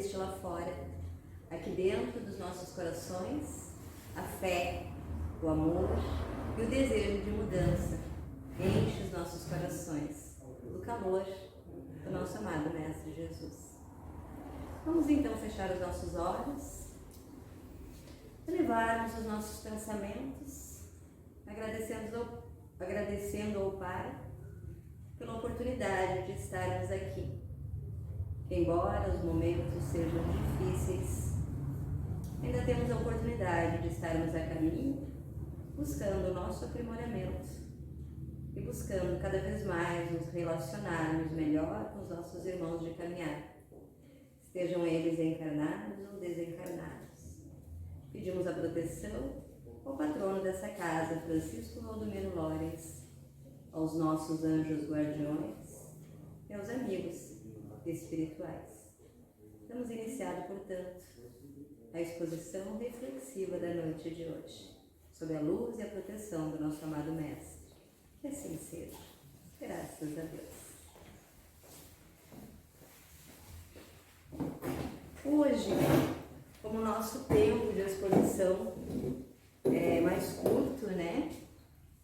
existe lá fora. Aqui dentro dos nossos corações, a fé, o amor e o desejo de mudança enche os nossos corações do calor do nosso amado Mestre Jesus. Vamos então fechar os nossos olhos, elevarmos os nossos pensamentos, agradecendo ao Pai pela oportunidade de estarmos aqui. Que embora os momentos sejam difíceis, ainda temos a oportunidade de estarmos a caminho, buscando o nosso aprimoramento e buscando cada vez mais nos relacionarmos melhor com os nossos irmãos de caminhada, estejam eles encarnados ou desencarnados. Pedimos a proteção ao patrono dessa casa, Francisco Valdomiro Lores, aos nossos anjos guardiões e aos amigos espirituais. Estamos iniciando, portanto, a exposição reflexiva da noite de hoje, sob a luz e a proteção do nosso amado Mestre. Que assim seja. Graças a Deus. Hoje, como o nosso tempo de exposição é mais curto, né?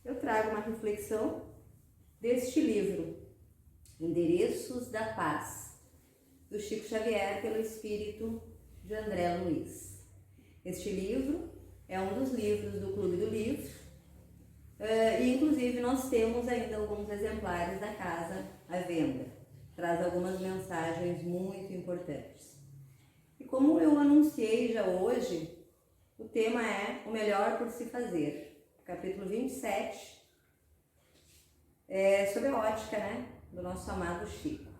Eu trago uma reflexão deste livro, Endereços da Paz, do Chico Xavier, pelo espírito de André Luiz. Este livro é um dos livros do Clube do Livro e inclusive nós temos ainda alguns exemplares da casa à venda. Traz algumas mensagens muito importantes. E como eu anunciei já hoje, o tema é o melhor por se fazer. Capítulo 27, sobre a ótica, né, do nosso amado Chico.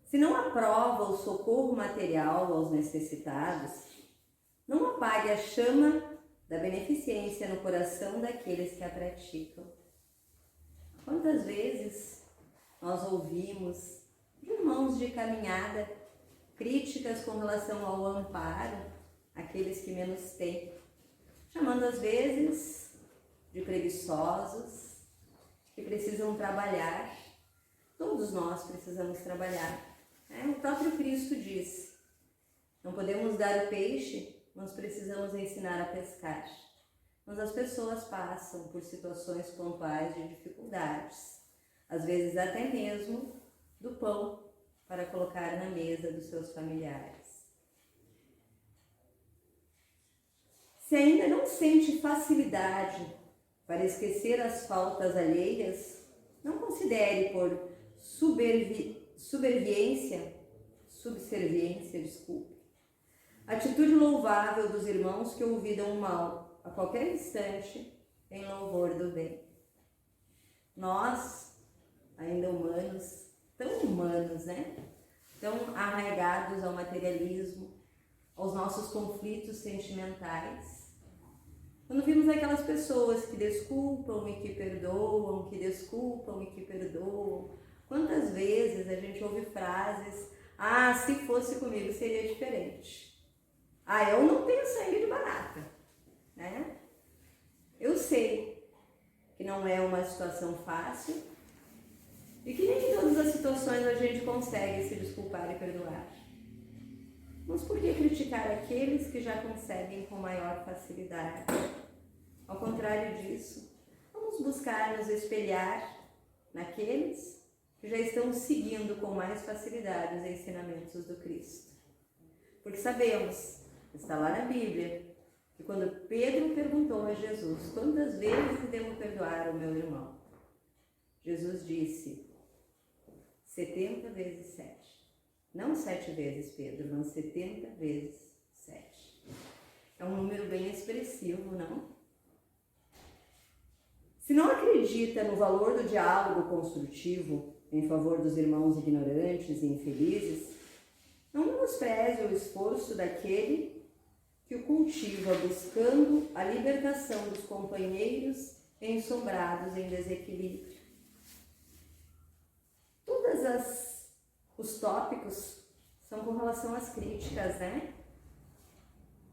Se não aprova o socorro material aos necessitados, não apague a chama da beneficência no coração daqueles que a praticam. Quantas vezes nós ouvimos de irmãos de caminhada críticas com relação ao amparo àqueles que menos têm, chamando às vezes de preguiçosos, que precisam trabalhar. Todos nós precisamos trabalhar. O próprio Cristo diz: não podemos dar o peixe, nós precisamos ensinar a pescar. Mas as pessoas passam por situações pontuais de dificuldades, às vezes até mesmo do pão para colocar na mesa dos seus familiares. Se ainda não sente facilidade para esquecer as faltas alheias, não considere por subserviência, atitude louvável dos irmãos que olvidam o mal a qualquer instante em louvor do bem. Nós, ainda humanos, tão humanos, né? Tão arraigados ao materialismo, aos nossos conflitos sentimentais. Quando vimos aquelas pessoas que desculpam e que perdoam, quantas vezes a gente ouve frases: ah, se fosse comigo seria diferente. Ah, eu não tenho sangue de barata, né? Eu sei que não é uma situação fácil e que nem em todas as situações a gente consegue se desculpar e perdoar. Mas por que criticar aqueles que já conseguem com maior facilidade? Ao contrário disso, vamos buscar nos espelhar naqueles que já estão seguindo com mais facilidade os ensinamentos do Cristo. Porque sabemos, está lá na Bíblia, que quando Pedro perguntou a Jesus: quantas vezes devo perdoar o meu irmão? Jesus disse: 70 vezes 7. Não 7 vezes, Pedro, mas 70 vezes 7. É um número bem expressivo, não? Se não acredita no valor do diálogo construtivo em favor dos irmãos ignorantes e infelizes, não menospreze o esforço daquele que o cultiva buscando a libertação dos companheiros ensombrados em desequilíbrio. Os tópicos são com relação às críticas, né?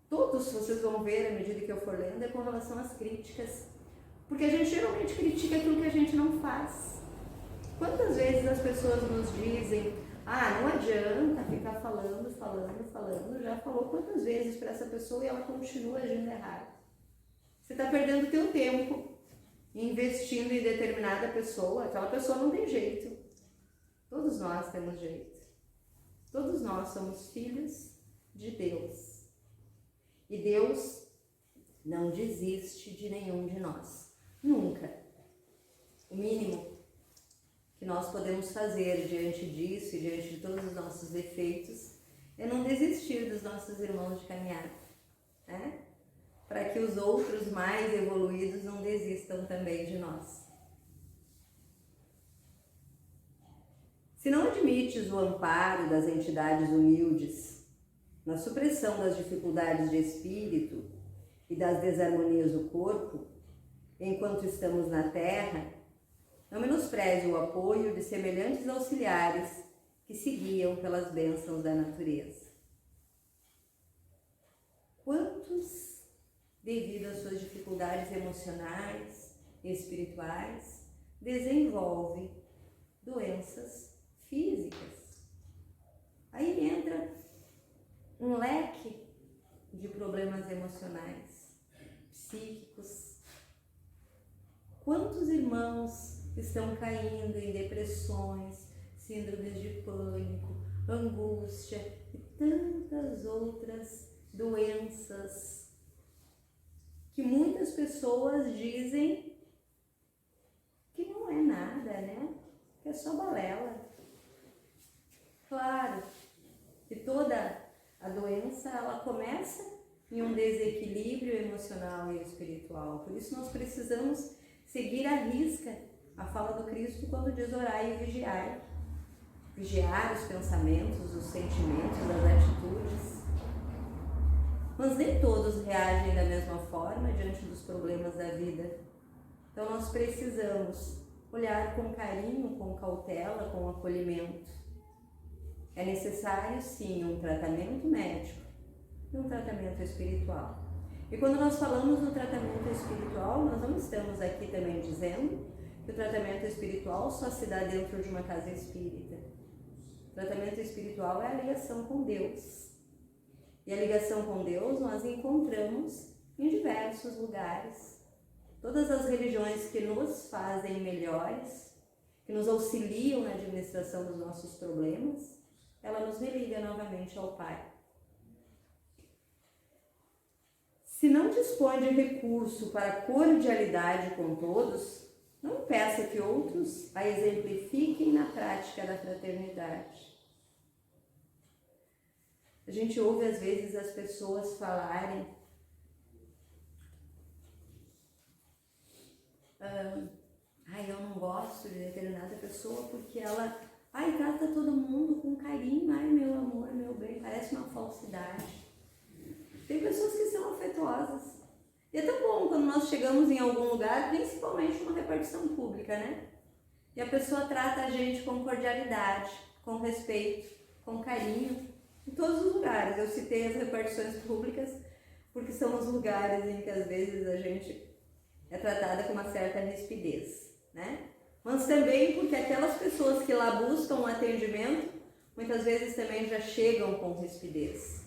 Todos vocês vão ver à medida que eu for lendo é com relação às críticas, porque a gente geralmente critica aquilo que a gente não faz. Quantas vezes as pessoas nos dizem, não adianta ficar falando, já falou quantas vezes para essa pessoa e ela continua agindo errado. Você está perdendo o teu tempo investindo em determinada pessoa, aquela pessoa não tem jeito. Todos nós temos jeito. Todos nós somos filhos de Deus. E Deus não desiste de nenhum de nós. Nunca. O mínimo que nós podemos fazer diante disso e diante de todos os nossos defeitos é não desistir dos nossos irmãos de caminhada, né? Para que os outros mais evoluídos não desistam também de nós. Se não admites o amparo das entidades humildes na supressão das dificuldades de espírito e das desarmonias do corpo, enquanto estamos na Terra, não menospreze o apoio de semelhantes auxiliares que se guiam pelas bênçãos da natureza. Quantos, devido às suas dificuldades emocionais e espirituais, desenvolvem doenças físicas? Aí entra um leque de problemas emocionais, psíquicos. Quantos irmãos estão caindo em depressões, síndromes de pânico, angústia e tantas outras doenças que muitas pessoas dizem que não é nada, né? Que é só balela. Claro que toda a doença, ela começa em um desequilíbrio emocional e espiritual. Por isso nós precisamos seguir à risca a fala do Cristo quando diz orai e vigiai. Vigiar os pensamentos, os sentimentos, as atitudes. Mas nem todos reagem da mesma forma diante dos problemas da vida. Então nós precisamos olhar com carinho, com cautela, com acolhimento. É necessário sim um tratamento médico e um tratamento espiritual. E quando nós falamos do tratamento espiritual, nós não estamos aqui também dizendo que o tratamento espiritual só se dá dentro de uma casa espírita. O tratamento espiritual é a ligação com Deus. E a ligação com Deus nós encontramos em diversos lugares. Todas as religiões que nos fazem melhores, que nos auxiliam na administração dos nossos problemas, ela nos religa novamente ao Pai. Se não dispõe de recurso para cordialidade com todos, não peça que outros a exemplifiquem na prática da fraternidade. A gente ouve às vezes as pessoas falarem eu não gosto de determinada pessoa porque ela trata todo mundo com carinho, meu amor, meu bem, parece uma falsidade. Tem pessoas que são afetuosas. E é tão bom quando nós chegamos em algum lugar, principalmente numa repartição pública, né? E a pessoa trata a gente com cordialidade, com respeito, com carinho, em todos os lugares. Eu citei as repartições públicas porque são os lugares em que às vezes a gente é tratada com uma certa rispidez, né? Mas também porque aquelas pessoas que lá buscam um atendimento, muitas vezes também já chegam com rispidez.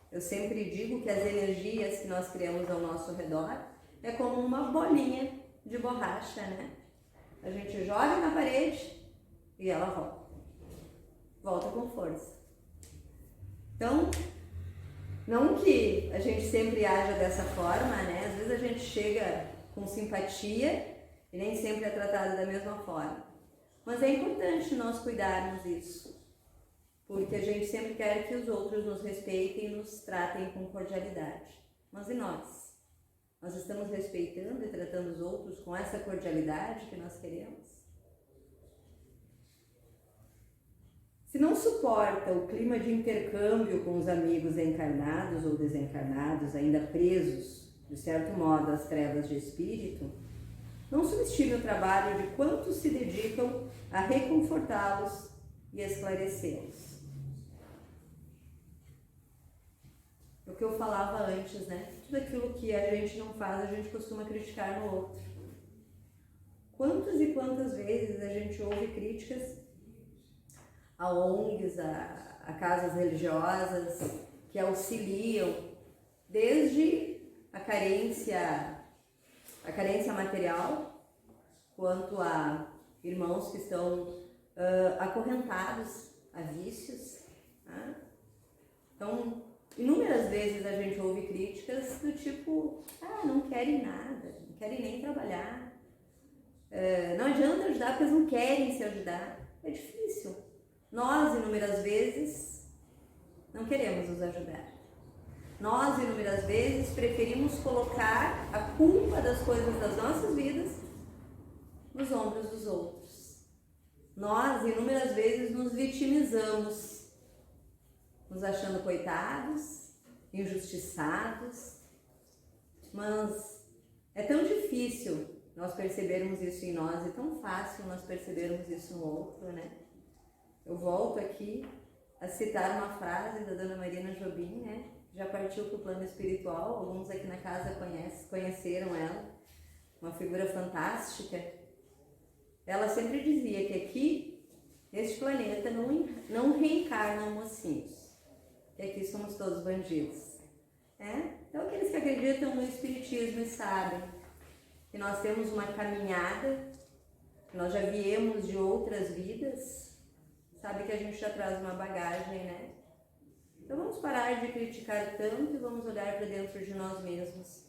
Eu sempre digo que as energias que nós criamos ao nosso redor é como uma bolinha de borracha, né? A gente joga na parede e ela volta. Volta com força. Então, não que a gente sempre haja dessa forma, né? Às vezes a gente chega com simpatia e nem sempre é tratado da mesma forma. Mas é importante nós cuidarmos disso, porque a gente sempre quer que os outros nos respeitem e nos tratem com cordialidade. Mas e nós? Nós estamos respeitando e tratando os outros com essa cordialidade que nós queremos? Se não suporta o clima de intercâmbio com os amigos encarnados ou desencarnados, ainda presos, de certo modo, às trevas de espírito, não subestime o trabalho de quantos se dedicam a reconfortá-los e esclarecê-los. É o que eu falava antes, né? Tudo aquilo que a gente não faz, a gente costuma criticar no outro. Quantas e quantas vezes a gente ouve críticas a ONGs, a casas religiosas que auxiliam desde a carência material, quanto a irmãos que estão acorrentados a vícios. Né? Então, inúmeras vezes a gente ouve críticas do tipo, não querem nada, não querem nem trabalhar, não adianta ajudar porque eles não querem se ajudar. É difícil. Nós, inúmeras vezes, não queremos nos ajudar. Nós, inúmeras vezes, preferimos colocar a culpa das coisas das nossas vidas nos ombros dos outros. Nós, inúmeras vezes, nos vitimizamos, nos achando coitados, injustiçados, mas é tão difícil nós percebermos isso em nós e tão fácil nós percebermos isso no outro, né? Eu volto aqui a citar uma frase da Dona Marina Jobim, né? Já partiu para o plano espiritual, alguns aqui na casa conheceram ela, uma figura fantástica. Ela sempre dizia que aqui, neste planeta, não reencarnam mocinhos, que aqui somos todos bandidos. Então, aqueles que acreditam no espiritismo e sabem que nós temos uma caminhada, que nós já viemos de outras vidas, sabe que a gente já traz uma bagagem, né? Então vamos parar de criticar tanto e vamos olhar para dentro de nós mesmos.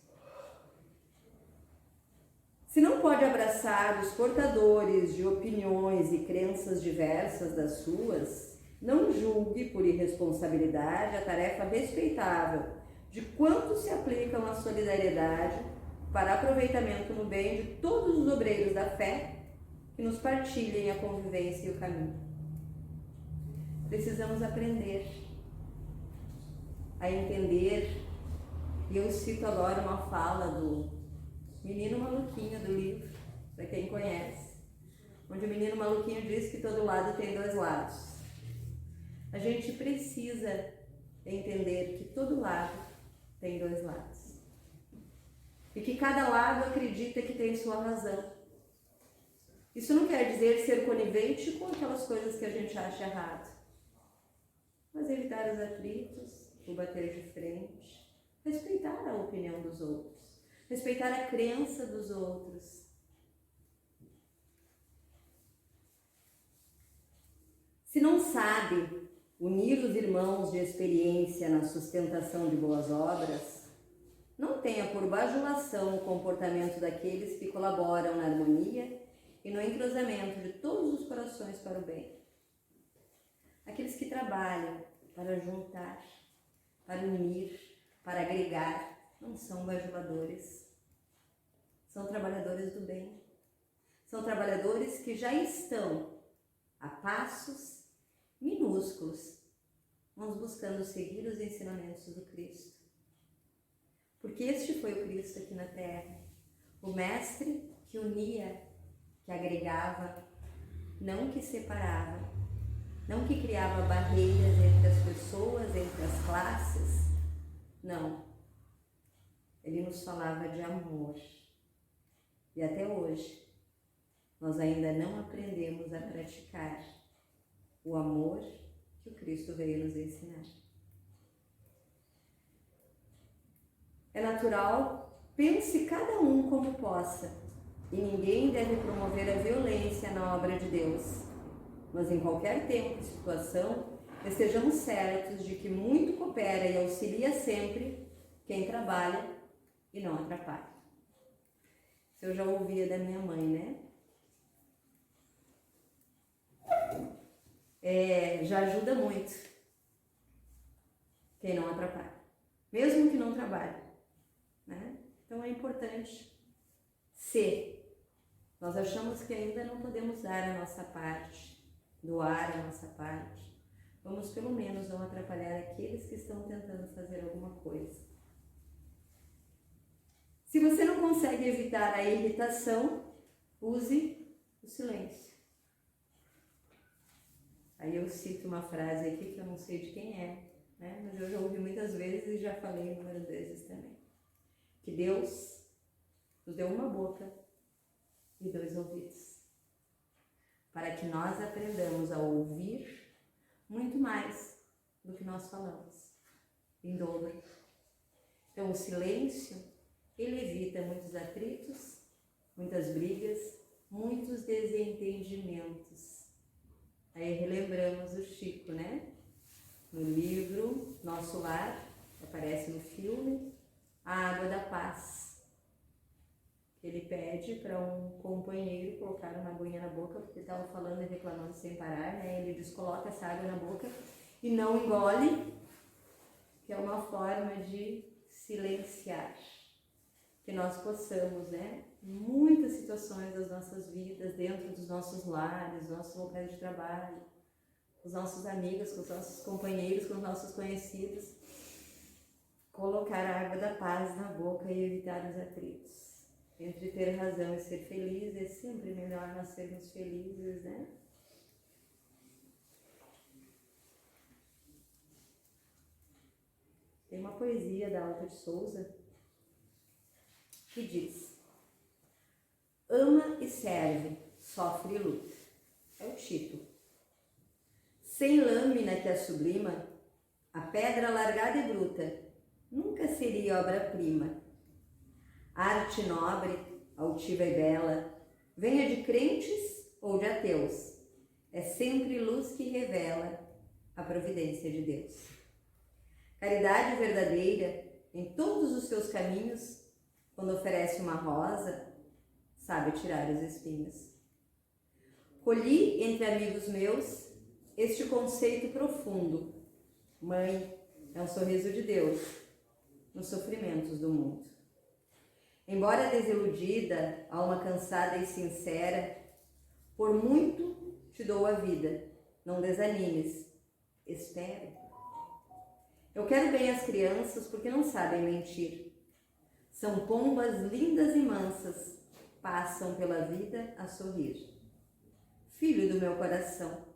Se não pode abraçar os portadores de opiniões e crenças diversas das suas, não julgue por irresponsabilidade a tarefa respeitável de quantos se aplicam à solidariedade para aproveitamento no bem de todos os obreiros da fé que nos partilhem a convivência e o caminho. Precisamos aprender a entender, e eu cito agora uma fala do Menino Maluquinho do livro, para quem conhece, onde o Menino Maluquinho diz que todo lado tem dois lados. A gente precisa entender que todo lado tem dois lados. E que cada lado acredita que tem sua razão. Isso não quer dizer ser conivente com aquelas coisas que a gente acha errado, mas evitar os atritos, o bater de frente, respeitar a opinião dos outros, respeitar a crença dos outros. Se não sabe unir os irmãos de experiência na sustentação de boas obras, não tenha por bajulação o comportamento daqueles que colaboram na harmonia e no entrosamento de todos os corações para o bem. Aqueles que trabalham para juntar, para unir, para agregar, não são bajuladores. São trabalhadores do bem. São trabalhadores que já estão a passos minúsculos, vamos buscando seguir os ensinamentos do Cristo. Porque este foi o Cristo aqui na Terra, o Mestre que unia, que agregava, não que separava, não que criava barreiras entre as pessoas, entre as classes, não. Ele nos falava de amor. E até hoje, nós ainda não aprendemos a praticar o amor que o Cristo veio nos ensinar. É natural, pense cada um como possa, e ninguém deve promover a violência na obra de Deus. Mas em qualquer tempo e situação, estejamos certos de que muito coopera e auxilia sempre quem trabalha e não atrapalha. Isso eu já ouvia da minha mãe, né? Já ajuda muito quem não atrapalha, mesmo que não trabalhe, né? Então é importante nós achamos que ainda não podemos dar a nossa parte, doar a nossa parte, vamos pelo menos não atrapalhar aqueles que estão tentando fazer alguma coisa. Se você não consegue evitar a irritação, use o silêncio. Aí eu cito uma frase aqui que eu não sei de quem é, né? Mas eu já ouvi muitas vezes e já falei inúmeras vezes também. Que Deus nos deu uma boca e 2 ouvidos, para que nós aprendamos a ouvir muito mais do que nós falamos, em dobro. Então, o silêncio, ele evita muitos atritos, muitas brigas, muitos desentendimentos. Aí relembramos o Chico, né? No livro Nosso Lar, aparece no filme, a água da paz. Ele pede para um companheiro colocar uma aguinha na boca, porque estava falando e reclamando sem parar, né? Ele descoloca essa água na boca e não engole, que é uma forma de silenciar. Que nós possamos, né? Muitas situações das nossas vidas, dentro dos nossos lares, nossos locais de trabalho, com os nossos amigos, com os nossos companheiros, com os nossos conhecidos, colocar a água da paz na boca e evitar os atritos. Entre ter razão e ser feliz, é sempre melhor nós sermos felizes, né? Tem uma poesia da Alta de Souza que diz: ama e serve, sofre e luta. É o título. Sem lâmina que a sublima, a pedra largada e bruta nunca seria obra-prima. Arte nobre, altiva e bela, venha de crentes ou de ateus, é sempre luz que revela a providência de Deus. Caridade verdadeira, em todos os seus caminhos, quando oferece uma rosa, sabe tirar os espinhos. Colhi entre amigos meus este conceito profundo: mãe é um sorriso de Deus nos sofrimentos do mundo. Embora desiludida, alma cansada e sincera, por muito te dou a vida, não desanimes, espero. Eu quero bem as crianças porque não sabem mentir. São pombas lindas e mansas, passam pela vida a sorrir. Filho do meu coração,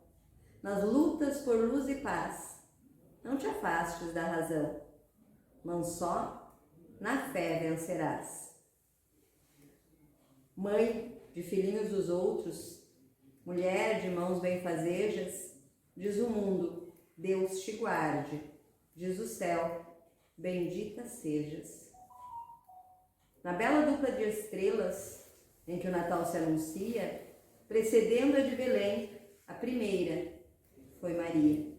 nas lutas por luz e paz, não te afastes da razão, não só na fé vencerás. Mãe de filhinhos dos outros, mulher de mãos benfazejas, diz o mundo, Deus te guarde, diz o céu, bendita sejas. Na bela dupla de estrelas, em que o Natal se anuncia, precedendo a de Belém, a primeira foi Maria.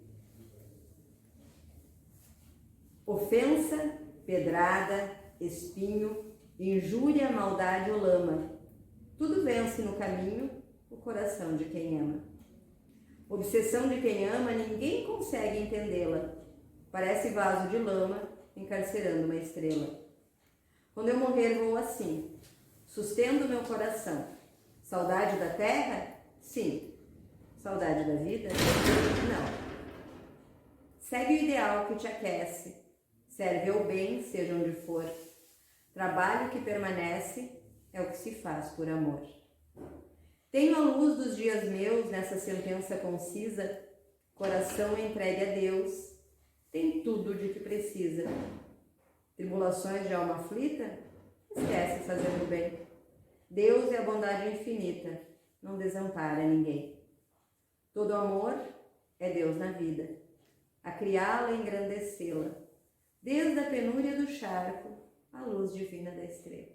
Ofensa, pedrada, espinho, injúria, maldade ou lama, tudo vence no caminho o coração de quem ama. Obsessão de quem ama, ninguém consegue entendê-la. Parece vaso de lama encarcerando uma estrela. Quando eu morrer, vou assim, sustendo meu coração. Saudade da terra? Sim. Saudade da vida? Não. Segue o ideal que te aquece. Serve ao bem, seja onde for. Trabalho que permanece é o que se faz por amor. Tenho a luz dos dias meus nessa sentença concisa, coração entregue a Deus, tem tudo de que precisa. Tribulações de alma aflita? Esquece fazendo o bem. Deus é a bondade infinita, não desampara ninguém. Todo amor é Deus na vida, a criá-la e engrandecê-la, desde a penúria do charco à luz divina da estrela.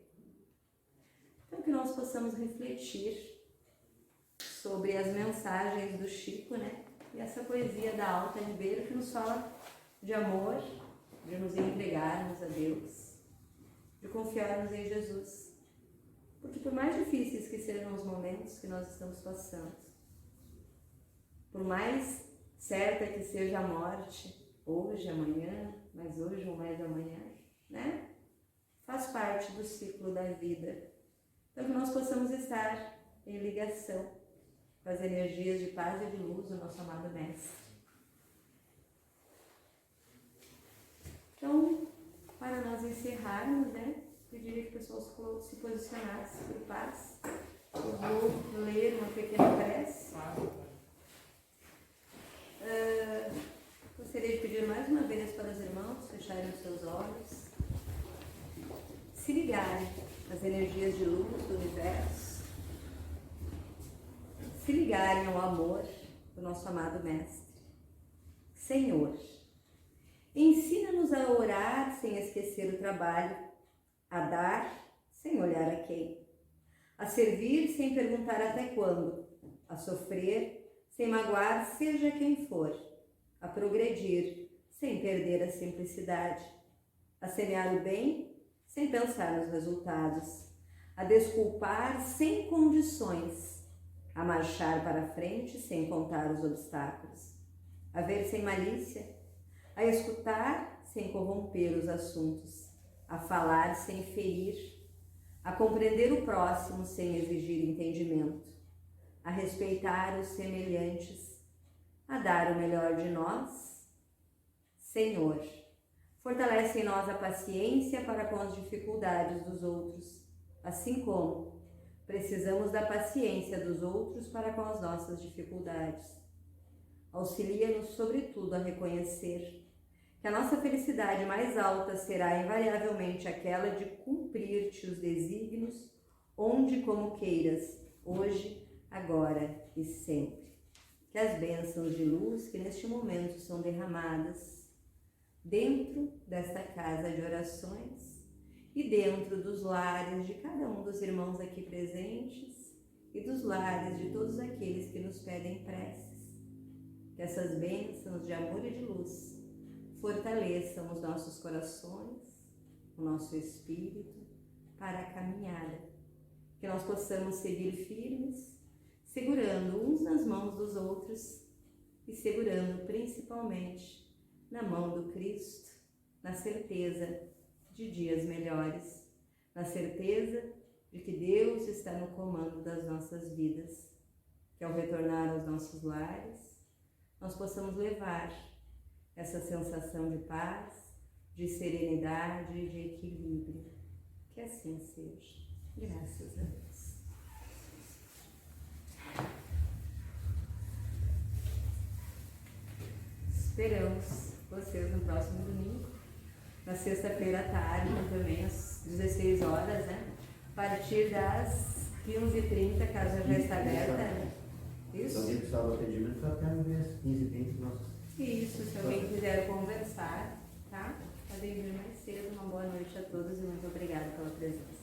Então, que nós possamos refletir sobre as mensagens do Chico, né? E essa poesia da Alta Ribeiro que nos fala de amor, de nos entregarmos a Deus, de confiarmos em Jesus. Porque por mais difíceis que sejam os momentos que nós estamos passando, por mais certa que seja a morte, hoje, amanhã, mais hoje ou mais amanhã, né? Faz parte do ciclo da vida. Então, que nós possamos estar em ligação com as energias de paz e de luz do nosso amado Mestre. Então, para nós encerrarmos, né, pediria que o pessoal se posicionasse por paz. Eu vou ler uma pequena prece. Gostaria de pedir mais uma vez para os irmãos fecharem os seus olhos, se ligarem às energias de luz do universo se ligarem ao amor do nosso amado Mestre. Senhor, ensina-nos a orar sem esquecer o trabalho, a dar sem olhar a quem, a servir sem perguntar até quando, a sofrer sem magoar seja quem for, a progredir sem perder a simplicidade, a semear o bem sem pensar nos resultados, a desculpar sem condições, a marchar para frente sem contar os obstáculos, a ver sem malícia, a escutar sem corromper os assuntos, a falar sem ferir, a compreender o próximo sem exigir entendimento, a respeitar os semelhantes, a dar o melhor de nós. Senhor, fortalece em nós a paciência para com as dificuldades dos outros, assim como precisamos da paciência dos outros para com as nossas dificuldades. Auxilia-nos, sobretudo, a reconhecer que a nossa felicidade mais alta será invariavelmente aquela de cumprir-te os desígnios, onde e como queiras, hoje, agora e sempre. Que as bênçãos de luz que neste momento são derramadas dentro desta casa de orações e dentro dos lares de cada um dos irmãos aqui presentes e dos lares de todos aqueles que nos pedem preces, que essas bênçãos de amor e de luz fortaleçam os nossos corações, o nosso espírito para a caminhada, que nós possamos seguir firmes, segurando uns nas mãos dos outros e segurando principalmente na mão do Cristo, na certeza de dias melhores, na certeza de que Deus está no comando das nossas vidas, que ao retornar aos nossos lares, nós possamos levar essa sensação de paz, de serenidade e de equilíbrio. Que assim seja. Graças a Deus. Esperamos vocês no próximo domingo, na sexta-feira à tarde, também às 16 horas, né? A partir das 15h30, a casa já está aberta, né? Isso? Se alguém precisar do atendimento, até às 15h30 nós. Isso, se alguém quiser conversar, tá? Podem vir mais cedo. Uma boa noite a todos e muito obrigada pela presença.